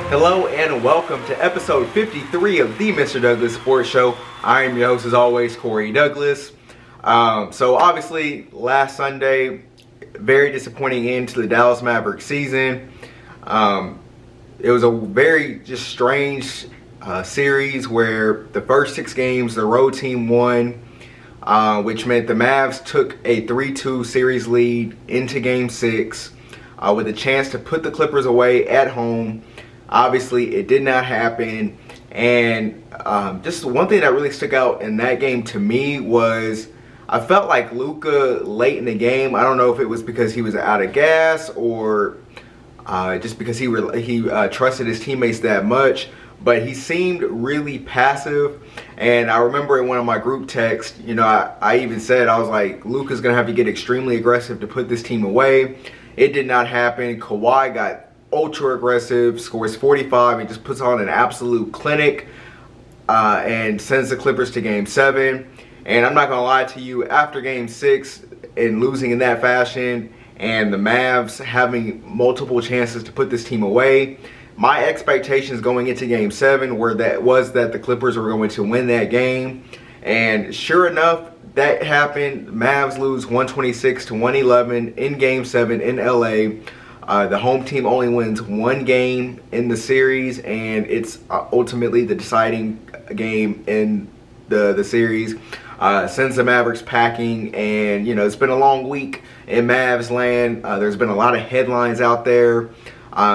Hello and welcome to episode 53 of the Mr. Douglas Sports Show. I am your host as always, Corey Douglas. So obviously last Sunday, very disappointing end to the Dallas Mavericks season. It was a very just strange series where the first 6 games the road team won, which meant the Mavs took a 3-2 series lead into game 6 with a chance to put the Clippers away at home. Obviously, it did not happen, and just one thing that really stuck out in that game to me was I felt like Luka late in the game, I don't know if it was because he was out of gas or just because he trusted his teammates that much, but he seemed really passive. And I remember in one of my group texts, I even said, I was like, Luka's going to have to get extremely aggressive to put this team away. It did not happen. Kawhi got ultra aggressive, scores 45, and just puts on an absolute clinic and sends the Clippers to game 7. And I'm not gonna lie to you, after game 6 and losing in that fashion and the Mavs having multiple chances to put this team away, my expectations going into game 7 was that the Clippers were going to win that game. And sure enough, that happened. Mavs lose 126-111 in game 7 in LA. The home team only wins 1 game in the series, and it's ultimately the deciding game in the series. Sends the Mavericks packing, and it's been a long week in Mavs land. There's been a lot of headlines out there,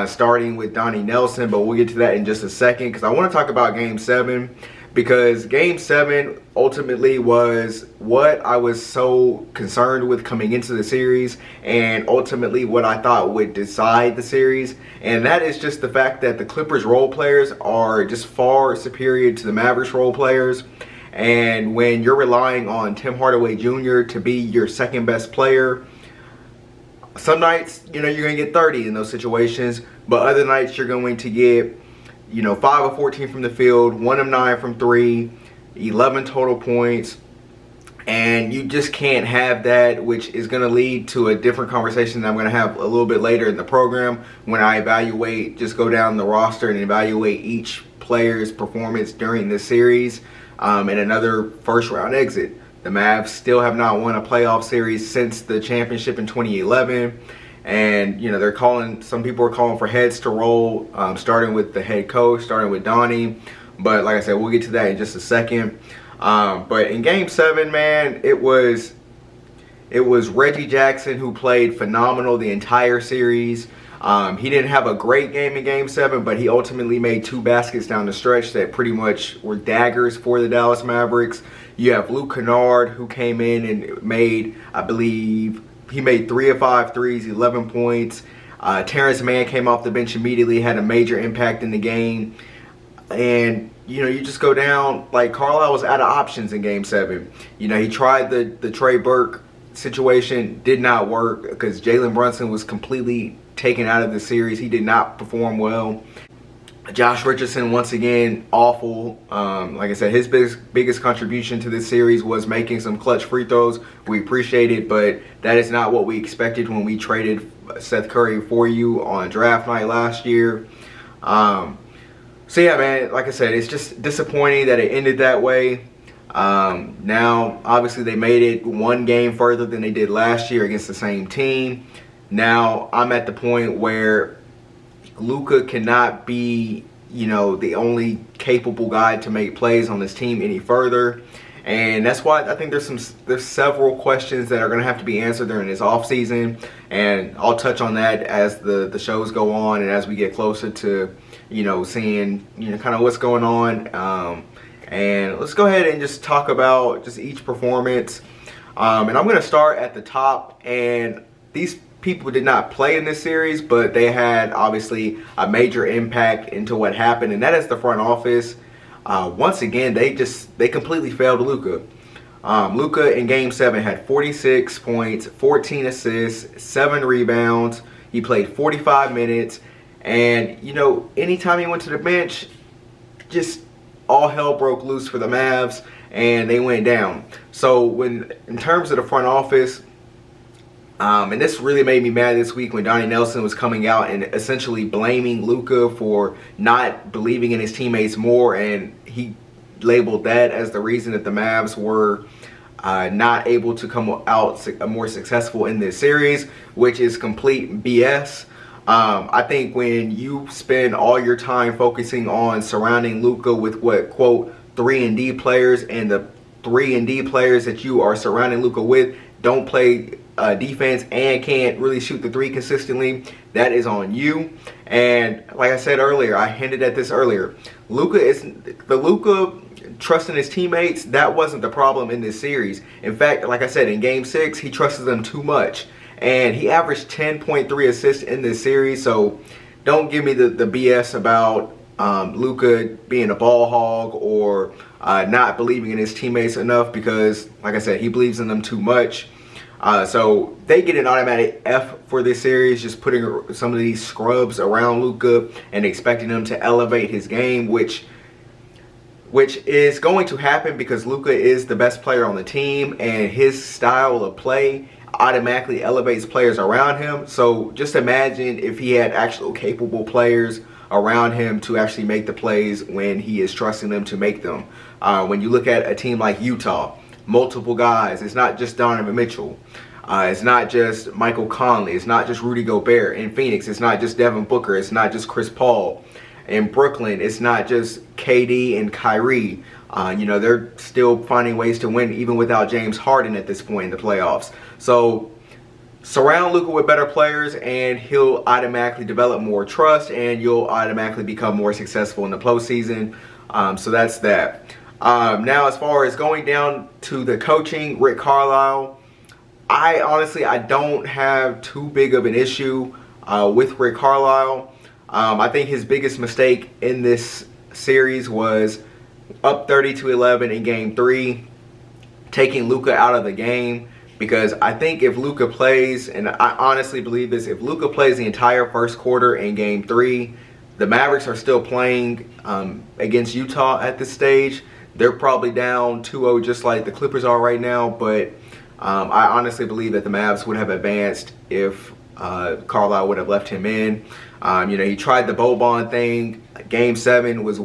starting with Donnie Nelson, but we'll get to that in just a second because I want to talk about game 7. Because game 7 ultimately was what I was so concerned with coming into the series, and ultimately what I thought would decide the series. And that is just the fact that the Clippers role players are just far superior to the Mavericks role players. And when you're relying on Tim Hardaway Jr. to be your second best player, some nights, you're going to get 30 in those situations, but other nights you're going to get 5 of 14 from the field, 1 of 9 from 3, 11 total points, and you just can't have that, which is going to lead to a different conversation that I'm going to have a little bit later in the program when I go down the roster and evaluate each player's performance during this series and another first round exit. The Mavs still have not won a playoff series since the championship in 2011. And some people are calling for heads to roll, starting with the head coach, starting with Donnie. But like I said, we'll get to that in just a second. But in game 7, man, it was Reggie Jackson who played phenomenal the entire series. He didn't have a great game in game 7, but he ultimately made 2 baskets down the stretch that pretty much were daggers for the Dallas Mavericks. You have Luke Kennard, who came in and made, I believe, he made 3 of 5 threes, 11 points. Terrence Mann came off the bench immediately, had a major impact in the game. And, you just go down, like Carlisle was out of options in game 7. He tried the Trey Burke situation, did not work because Jalen Brunson was completely taken out of the series. He did not perform well. Josh Richardson, once again, awful. Like I said, his biggest contribution to this series was making some clutch free throws. We appreciate it, but that is not what we expected when we traded Seth Curry for you on draft night last year. So yeah, man, like I said, it's just disappointing that it ended that way. Now, obviously, they made it 1 game further than they did last year against the same team. Now, I'm at the point where Luka cannot be, the only capable guy to make plays on this team any further. And that's why I think there's several questions that are going to have to be answered during this offseason. And I'll touch on that as the shows go on and as we get closer to, seeing, kind of what's going on. And let's go ahead and just talk about just each performance. And I'm going to start at the top. And these people did not play in this series, but they had obviously a major impact into what happened, and that is the front office. Once again, they completely failed Luka. Luka in game 7 had 46 points, 14 assists, 7 rebounds. He played 45 minutes, and anytime he went to the bench, just all hell broke loose for the Mavs, and they went down. So in terms of the front office, And this really made me mad this week when Donnie Nelson was coming out and essentially blaming Luka for not believing in his teammates more, and he labeled that as the reason that the Mavs were not able to come out more successful in this series, which is complete BS. I think when you spend all your time focusing on surrounding Luka with what, quote, 3-and-D players, and the 3-and-D players that you are surrounding Luka with don't play defense and can't really shoot the three consistently, that is on you. And like I said earlier, I hinted at this earlier, Luka trusting his teammates, that wasn't the problem in this series. In fact, like I said, in Game 6, he trusted them too much. And he averaged 10.3 assists in this series, so don't give me the BS about Luka being a ball hog or not believing in his teammates enough, because, like I said, he believes in them too much. So they get an automatic F for this series, just putting some of these scrubs around Luka and expecting him to elevate his game, which is going to happen because Luka is the best player on the team, and his style of play automatically elevates players around him. So just imagine if he had actual capable players around him to actually make the plays when he is trusting them to make them. When you look at a team like Utah, multiple guys, it's not just Donovan Mitchell, it's not just Michael Conley, it's not just Rudy Gobert. In Phoenix, it's not just Devin Booker, it's not just Chris Paul. In Brooklyn, it's not just KD and Kyrie. They're still finding ways to win even without James Harden at this point in the playoffs. So surround Luka with better players and he'll automatically develop more trust, and you'll automatically become more successful in the postseason. So that's that. Now, as far as going down to the coaching, Rick Carlisle, I don't have too big of an issue with Rick Carlisle. I think his biggest mistake in this series was up 30-11 in Game 3, taking Luka out of the game. Because I think if Luka plays, and I honestly believe this, if Luka plays the entire first quarter in Game 3, the Mavericks are still playing against Utah at this stage. They're probably down 2-0 just like the Clippers are right now, but I honestly believe that the Mavs would have advanced if Carlisle would have left him in. He tried the Boban thing. Game 7 was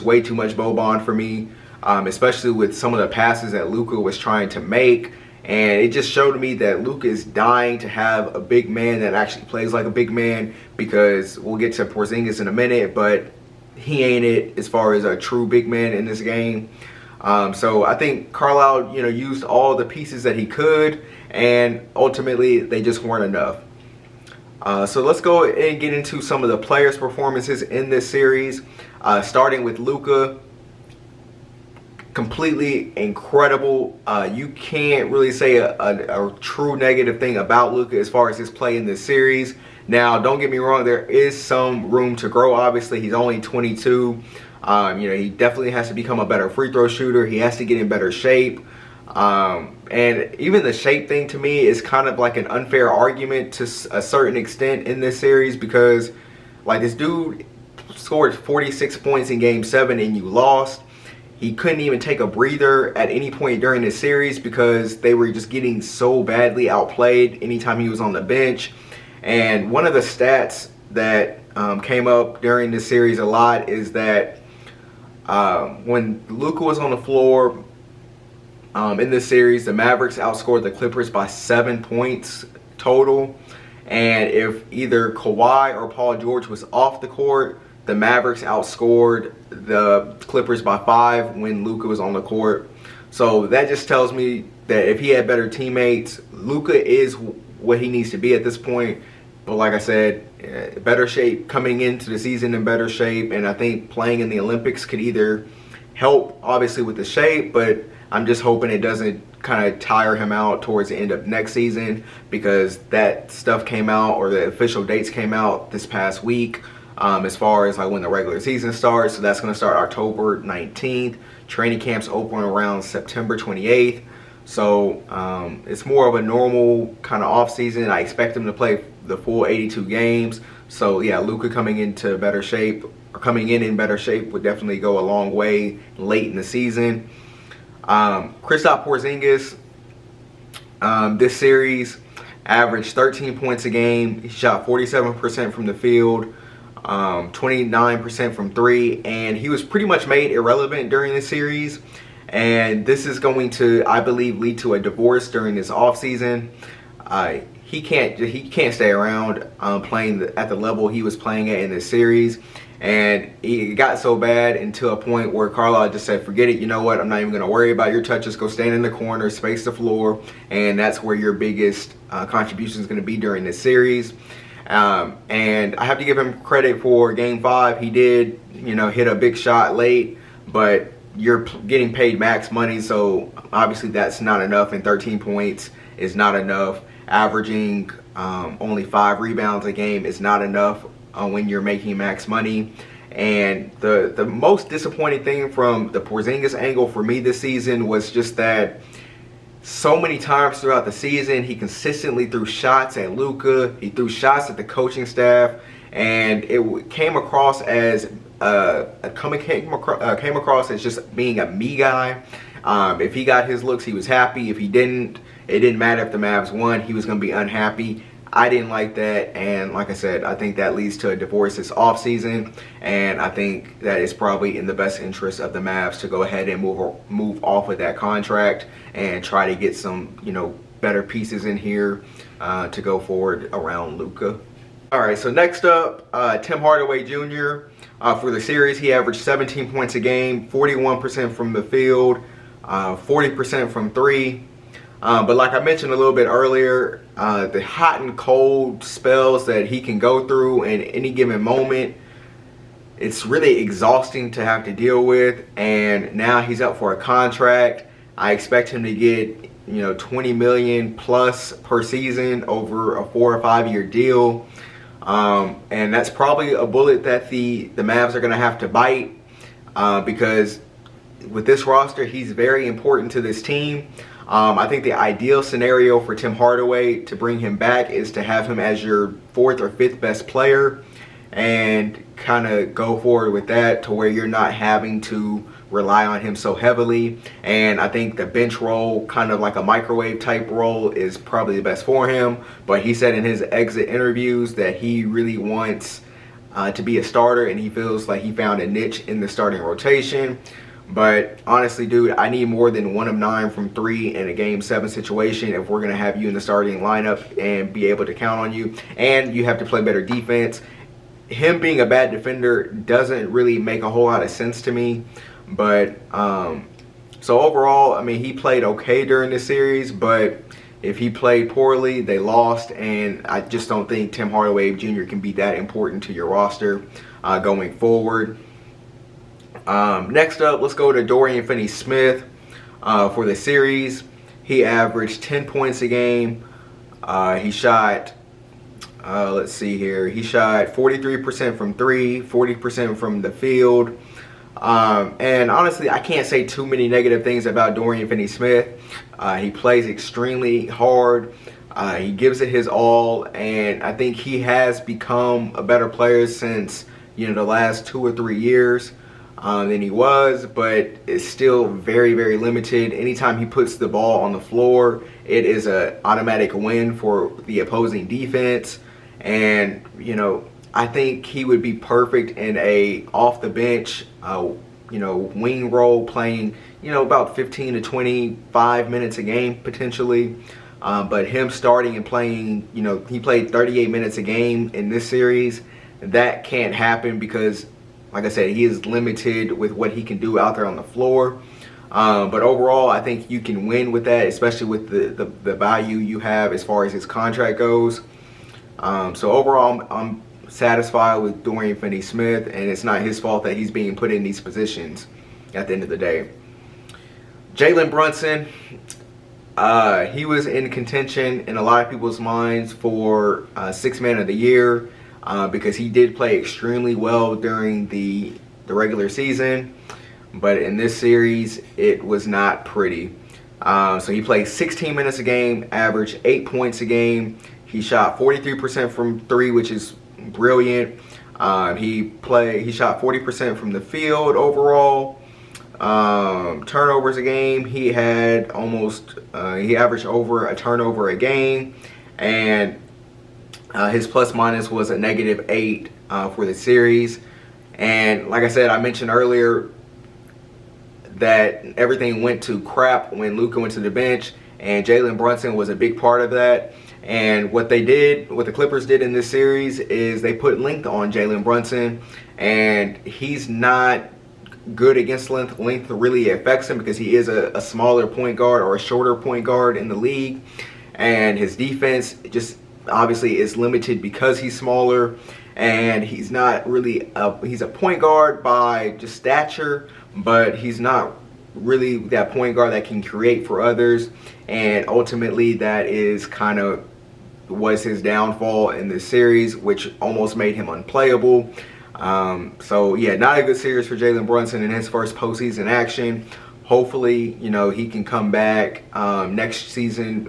way too much Boban for me, especially with some of the passes that Luka was trying to make. And it just showed me that Luka is dying to have a big man that actually plays like a big man, because we'll get to Porzingis in a minute, but he ain't it as far as a true big man in this game. So I think Carlisle, used all the pieces that he could, and ultimately they just weren't enough. So let's go and get into some of the players' performances in this series, starting with Luka. Completely incredible. You can't really say a true negative thing about Luka as far as his play in this series. Now, don't get me wrong, there is some room to grow. Obviously, he's only 22. He definitely has to become a better free throw shooter. He has to get in better shape. And even the shape thing to me is kind of like an unfair argument to a certain extent in this series, because like this dude scored 46 points in Game 7 and you lost. He couldn't even take a breather at any point during this series because they were just getting so badly outplayed anytime he was on the bench. And one of the stats that came up during this series a lot is that when Luka was on the floor in this series, the Mavericks outscored the Clippers by 7 points total. And if either Kawhi or Paul George was off the court, the Mavericks outscored the Clippers by 5 when Luka was on the court. So that just tells me that if he had better teammates, Luka is what he needs to be at this point. But like I said, better shape, coming into the season in better shape. And I think playing in the Olympics could either help, obviously, with the shape, but I'm just hoping it doesn't kind of tire him out towards the end of next season, because that stuff came out, or the official dates came out this past week. As far as like when the regular season starts. So that's going to start October 19th. Training camps open around September 28th. So it's more of a normal kind of off season. I expect him to play the full 82 games. So yeah, Luka coming into better shape, or coming in better shape, would definitely go a long way late in the season. Kris Porzingis, this series, averaged 13 points a game. He shot 47% from the field, 29% from three, and he was pretty much made irrelevant during the series. And this is going to, I believe, lead to a divorce during this offseason. He can't stay around playing at the level he was playing at in this series. And it got so bad into a point where Carlisle just said, forget it, you know what, I'm not even going to worry about your touches. Go stand in the corner, space the floor, and that's where your biggest contribution is going to be during this series. And I have to give him credit for Game 5. He did, hit a big shot late, but you're getting paid max money, so obviously that's not enough, and 13 points is not enough. Averaging only 5 rebounds a game is not enough when you're making max money. And the most disappointing thing from the Porzingis angle for me this season was just that so many times throughout the season he consistently threw shots at Luka, he threw shots at the coaching staff, and it came across as came across as just being a me guy. If he got his looks, he was happy. If he didn't, it didn't matter if the Mavs won, he was going to be unhappy. I didn't like that, and like I said, I think that leads to a divorce this offseason, and I think that it's probably in the best interest of the Mavs to go ahead and move off of that contract and try to get some, better pieces in here to go forward around Luka. All right, so next up, Tim Hardaway Jr. For the series, he averaged 17 points a game, 41% from the field, 40% from three. But like I mentioned a little bit earlier, the hot and cold spells that he can go through in any given moment, it's really exhausting to have to deal with. And now he's up for a contract. I expect him to get, $20 million plus per season over a 4 or 5 year deal. And that's probably a bullet that the Mavs are going to have to bite because with this roster, he's very important to this team. I think the ideal scenario for Tim Hardaway to bring him back is to have him as your 4th or 5th best player and kind of go forward with that to where you're not having to rely on him so heavily. And I think the bench role, kind of like a microwave type role, is probably the best for him. But he said in his exit interviews that he really wants to be a starter, and he feels like he found a niche in the starting rotation. But honestly, dude, I need more than 1 of 9 from 3 in a Game 7 situation if we're going to have you in the starting lineup and be able to count on you. And you have to play better defense. Him being a bad defender doesn't really make a whole lot of sense to me. But so overall, I mean, he played okay during this series. But if he played poorly, they lost. And I just don't think Tim Hardaway Jr. can be that important to your roster going forward. Next up, let's go to Dorian Finney-Smith for the series. He averaged 10 points a game. He shot, let's see here, he shot 43% from 3, 40% from the field. And honestly, I can't say too many negative things about Dorian Finney-Smith. He plays extremely hard. He gives it his all, and I think he has become a better player since, the last 2 or 3 years. Than he was, but it's still very, very limited. Anytime he puts the ball on the floor, it is an automatic win for the opposing defense. And, I think he would be perfect in a off the bench, wing role, playing, about 15 to 25 minutes a game potentially. But him starting and playing, he played 38 minutes a game in this series. That can't happen because, like I said, he is limited with what he can do out there on the floor. But overall, I think you can win with that, especially with the value you have as far as his contract goes. So overall, I'm satisfied with Dorian Finney-Smith, and it's not his fault that he's being put in these positions at the end of the day. Jalen Brunson, he was in contention in a lot of people's minds for 6th Man of the Year. Because he did play extremely well during the regular season. But in this series, it was not pretty. So he played 16 minutes a game, averaged 8 points a game. He shot 43% from 3, which is brilliant. He shot 40% from the field overall. Turnovers a game, he averaged over a turnover a game. and his plus minus was a -8 for the series. And like I said, I mentioned earlier that everything went to crap when Luka went to the bench, and Jalen Brunson was a big part of that. And what the Clippers did in this series is they put length on Jalen Brunson, and he's not good against length. Length really affects him because he is a smaller point guard or a shorter point guard in the league, and his defense just obviously is limited because he's smaller, and he's not really he's a point guard by just stature, but he's not really that point guard that can create for others, and ultimately that is kind of was his downfall in this series, which almost made him unplayable. So yeah, not a good series for Jalen Brunson in his first postseason action. Hopefully, you know, he can come back next season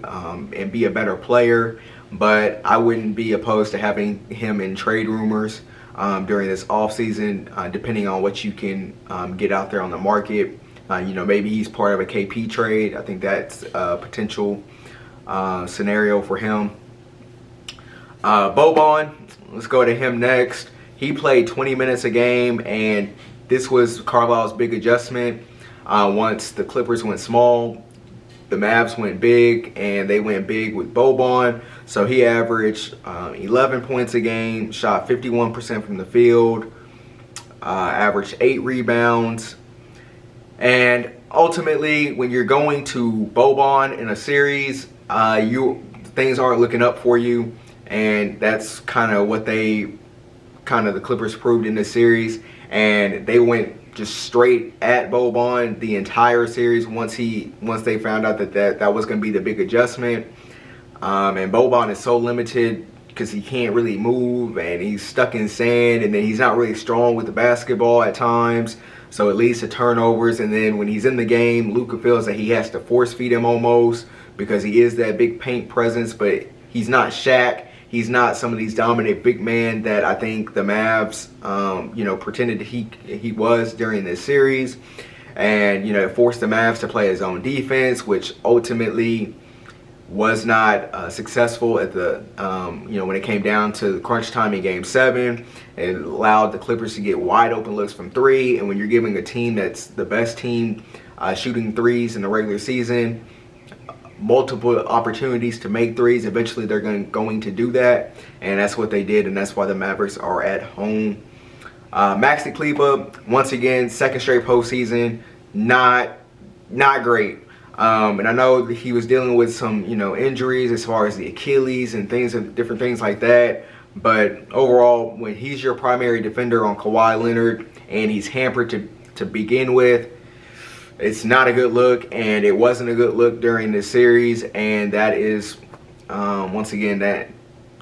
and be a better player, but I wouldn't be opposed to having him in trade rumors during this offseason, depending on what you can get out there on the market. You know, maybe he's part of a KP trade. I think that's a potential scenario for him. Boban, let's go to him next. He played 20 minutes a game, and this was Carlisle's big adjustment. Once the Clippers went small, the Mavs went big, and they went big with Boban. So he averaged 11 points a game, shot 51% from the field, averaged 8 rebounds. And ultimately, when you're going to Boban in a series, things aren't looking up for you. And that's kind of what the Clippers proved in this series. And they went just straight at Boban the entire series once they found out that was going to be the big adjustment. And Boban is so limited because he can't really move, and he's stuck in sand, and then he's not really strong with the basketball at times. So it leads to turnovers, and then when he's in the game, Luka feels that he has to force feed him almost because he is that big paint presence, but he's not Shaq. He's not some of these dominant big men that I think the Mavs, pretended he was during this series. And, you know, it forced the Mavs to play his own defense, which ultimately was not successful at the, when it came down to crunch time in Game 7. It allowed the Clippers to get wide open looks from 3. And when you're giving a team that's the best team shooting threes in the regular season multiple opportunities to make threes, eventually they're going to do that, and that's what they did, and that's why the Mavericks are at home. Maxi Kleber, once again, second straight postseason, not great. And I know that he was dealing with some, injuries as far as the Achilles and different things like that. But overall, when he's your primary defender on Kawhi Leonard and he's hampered to begin with, it's not a good look, and it wasn't a good look during this series. And that is, once again, that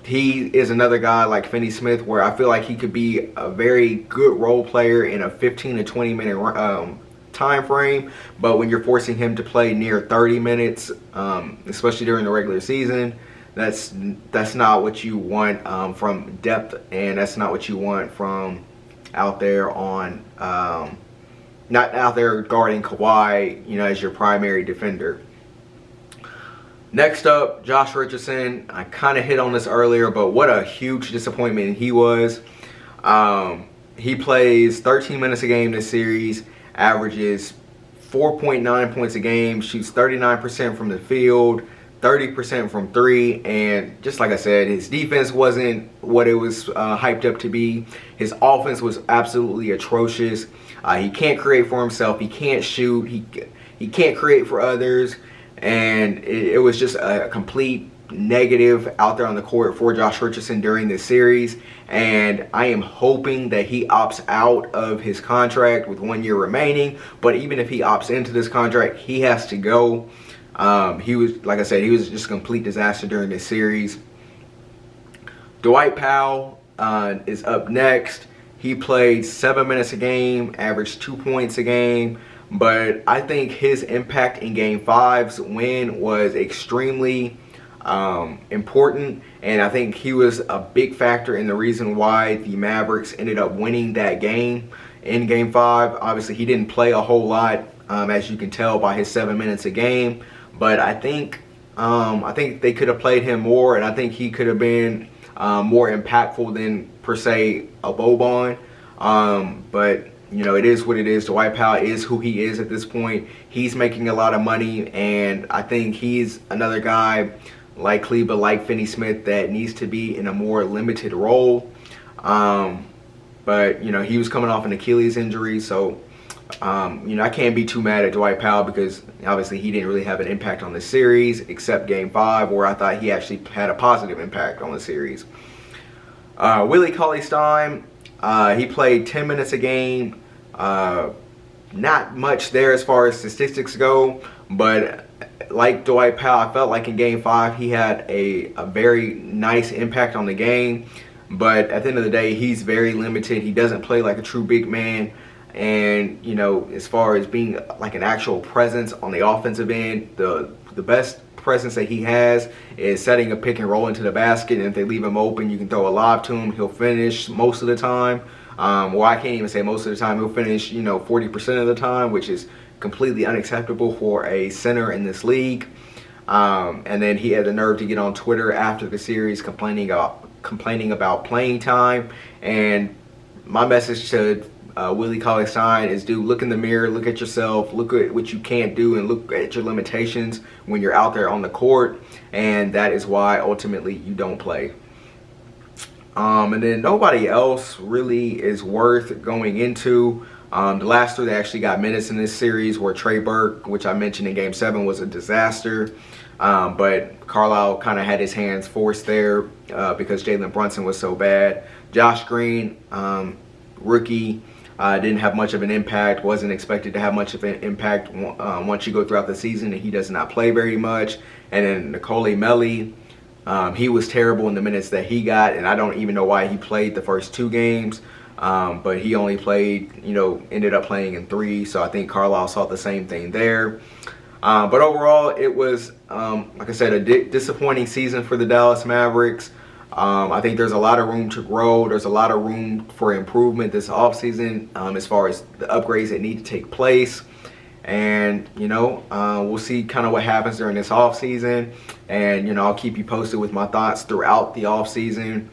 he is another guy like FinneySmith where I feel like he could be a very good role player in a 15 to 20 minute time frame. But when you're forcing him to play near 30 minutes, especially during the regular season, that's not what you want from depth, and that's not what you want from out there on not out there guarding Kawhi, as your primary defender. Next up, Josh Richardson. I kind of hit on this earlier, but what a huge disappointment he was. He plays 13 minutes a game this series, averages 4.9 points a game, shoots 39% from the field, 30% from 3, and just like I said, his defense wasn't what it was hyped up to be. His offense was absolutely atrocious. He can't create for himself. He can't shoot. He can't create for others. And it was just a complete negative out there on the court for Josh Richardson during this series. And I am hoping that he opts out of his contract with 1 year remaining. But even if he opts into this contract, he has to go. He was, like I said, he was just a complete disaster during this series. Dwight Powell is up next. He played 7 minutes a game, averaged 2 points a game, but I think his impact in Game 5's win was extremely important, and I think he was a big factor in the reason why the Mavericks ended up winning that game in Game 5. Obviously, he didn't play a whole lot, as you can tell by his 7 minutes a game, but I think I think they could have played him more, and I think he could have been more impactful than per se a Boban. But you know, it is what it is. Dwight Powell is who he is at this point. He's making a lot of money, and I think he's another guy like Kleba, like FinneySmith, that needs to be in a more limited role. But you know, he was coming off an Achilles injury, so you know, I can't be too mad at Dwight Powell because obviously he didn't really have an impact on the series except Game 5, where I thought he actually had a positive impact on the series. Willie CauleyStein, he played 10 minutes a game. Not much there as far as statistics go, but like Dwight Powell, I felt like in Game 5 he had a very nice impact on the game. But at the end of the day, he's very limited. He doesn't play like a true big man. And, you know, as far as being like an actual presence on the offensive end, the best presence that he has is setting a pick and roll into the basket. And if they leave him open, you can throw a lob to him. He'll finish most of the time. Well, I can't even say most of the time. He'll finish, you know, 40% of the time, which is completely unacceptable for a center in this league. And then he had the nerve to get on Twitter after the series complaining about playing time. And my message to Willie CauleyStein is, dude, look in the mirror, look at yourself, look at what you can't do, and look at your limitations when you're out there on the court. And that is why ultimately you don't play. And then nobody else really is worth going into. The last three that actually got minutes in this series were Trey Burke, which I mentioned in Game 7 was a disaster. But Carlisle kind of had his hands forced there because Jalen Brunson was so bad. Josh Green, rookie, didn't have much of an impact, wasn't expected to have much of an impact once you go throughout the season, and he does not play very much. And then Nicole Melli, he was terrible in the minutes that he got, and I don't even know why he played the first 2 games. But he only played, you know, ended up playing in 3, so I think Carlisle saw the same thing there. But overall, it was, like I said, a disappointing season for the Dallas Mavericks. I think there's a lot of room to grow. There's a lot of room for improvement this offseason as far as the upgrades that need to take place. And, you know, we'll see kind of what happens during this offseason. And, you know, I'll keep you posted with my thoughts throughout the offseason.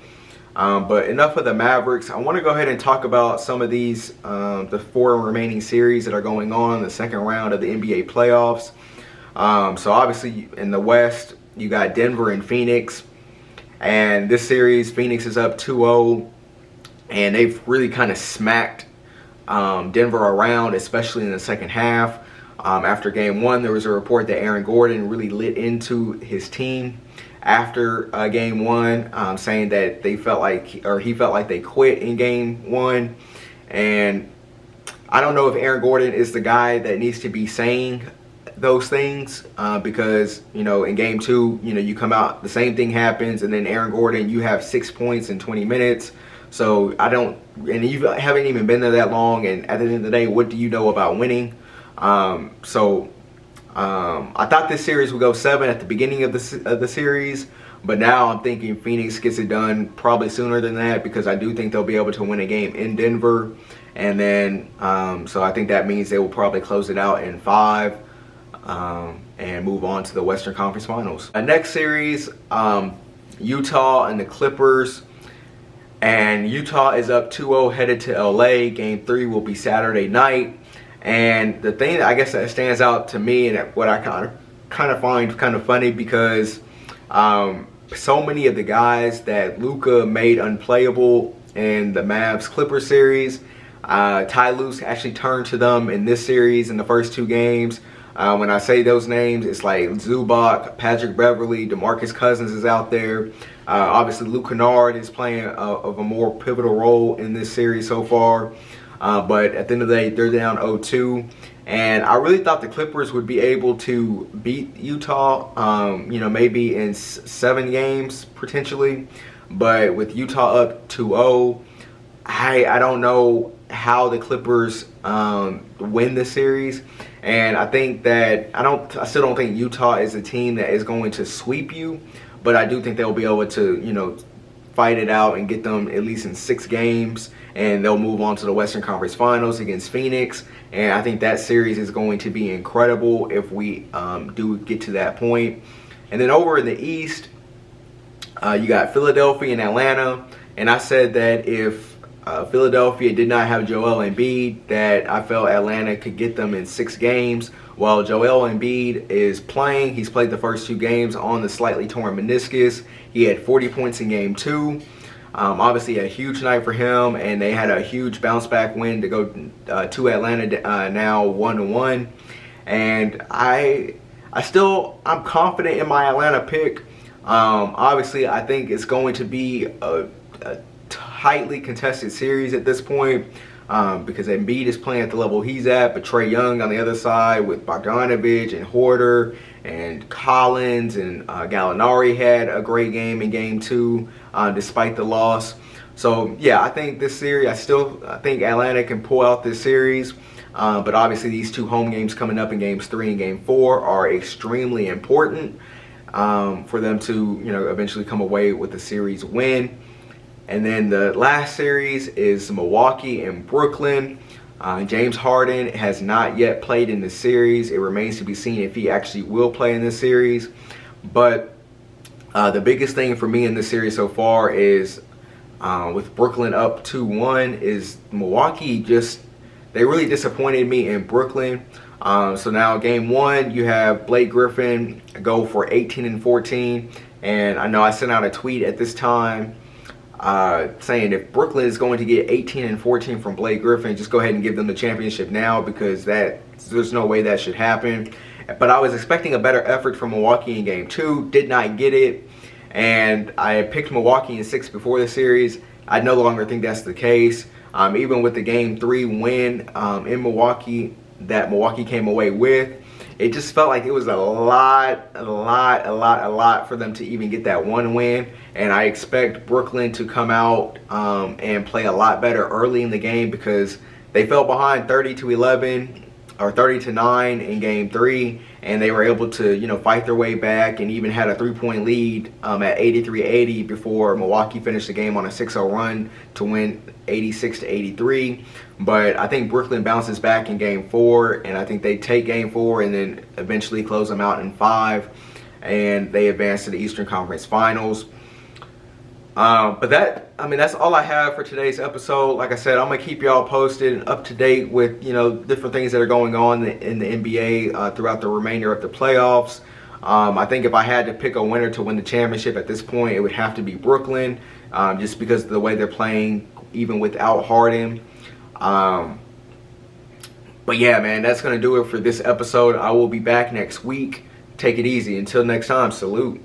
But enough of the Mavericks. I want to go ahead and talk about some of these, the 4 remaining series that are going on in the second round of the NBA playoffs. So obviously in the West, you got Denver and Phoenix. And this series, Phoenix is up 2-0. And they've really kind of smacked Denver around, especially in the second half. After Game 1, there was a report that Aaron Gordon really lit into his team after Game 1, saying that they felt like, or he felt like they quit in Game 1. And I don't know if Aaron Gordon is the guy that needs to be saying those things because, you know, in Game 2, you know, you come out, the same thing happens, and then Aaron Gordon, you have 6 points in 20 minutes. So I don't, and you haven't even been there that long, and at the end of the day, what do you know about winning? I thought this series would go 7 at the beginning of the series, but now I'm thinking Phoenix gets it done probably sooner than that, because I do think they'll be able to win a game in Denver. And then, so I think that means they will probably close it out in 5 and move on to the Western Conference Finals. Next series, Utah and the Clippers. And Utah is up 2-0 headed to LA. Game 3 will be Saturday night. And the thing that I guess that stands out to me, and what I kind of find kind of funny, because so many of the guys that Luka made unplayable in the Mavs-Clippers series, Ty Lue actually turned to them in this series in the first 2 games. When I say those names, it's like Zubac, Patrick Beverley, DeMarcus Cousins is out there. Obviously, Luke Kennard is playing of a more pivotal role in this series so far. But at the end of the day, they're down 0-2. And I really thought the Clippers would be able to beat Utah, you know, maybe in 7 games potentially. But with Utah up 2-0, I don't know how the Clippers win this series. And I think that I still don't think Utah is a team that is going to sweep you, but I do think they'll be able to, you know, fight it out and get them at least in 6 games, and they'll move on to the Western Conference Finals against Phoenix. And I think that series is going to be incredible if we do get to that point. And then over in the East, you got Philadelphia and Atlanta. And I said that if Philadelphia did not have Joel Embiid, that I felt Atlanta could get them in 6 games. Well, Joel Embiid is playing. He's played the first 2 games on the slightly torn meniscus. He had 40 points in game 2. Obviously a huge night for him, and they had a huge bounce back win to go to Atlanta now 1-1. And I'm confident in my Atlanta pick. Obviously, I think it's going to be a tightly contested series at this point because Embiid is playing at the level he's at, but Trae Young on the other side with Bogdanovic and Horter and Collins and Gallinari had a great game in game 2 despite the loss. So yeah, I think this series, I think Atlanta can pull out this series. But obviously these 2 home games coming up in games 3 and game 4 are extremely important for them to, eventually come away with a series win. And then the last series is Milwaukee and Brooklyn. James Harden has not yet played in this series. It remains to be seen if he actually will play in this series. But the biggest thing for me in this series so far is with Brooklyn up 2-1 is Milwaukee they really disappointed me in Brooklyn. So now game 1, you have Blake Griffin go for 18 and 14. And I know I sent out a tweet at this time saying if Brooklyn is going to get 18 and 14 from Blake Griffin, just go ahead and give them the championship now, because there's no way that should happen. But I was expecting a better effort from Milwaukee in game 2, did not get it. And I picked Milwaukee in 6 before the series. I no longer think that's the case. Even with the game 3 win in Milwaukee that Milwaukee came away with, it just felt like it was a lot for them to even get that 1 win. And I expect Brooklyn to come out and play a lot better early in the game, because they fell behind 30-11 or 30-9 in game 3, and they were able to fight their way back and even had a 3-point lead at 83-80 before Milwaukee finished the game on a 6-0 run to win 86-83. But I think Brooklyn bounces back in game 4, and I think they take game 4 and then eventually close them out in 5, and they advance to the Eastern Conference Finals. But that's all I have for today's episode. Like I said, I'm gonna keep y'all posted and up to date with different things that are going on in the NBA throughout the remainder of the playoffs. I think if I had to pick a winner to win the championship at this point, it would have to be Brooklyn, just because of the way they're playing, even without Harden. But yeah, man, that's gonna do it for this episode. I will be back next week. Take it easy. Until next time, salute.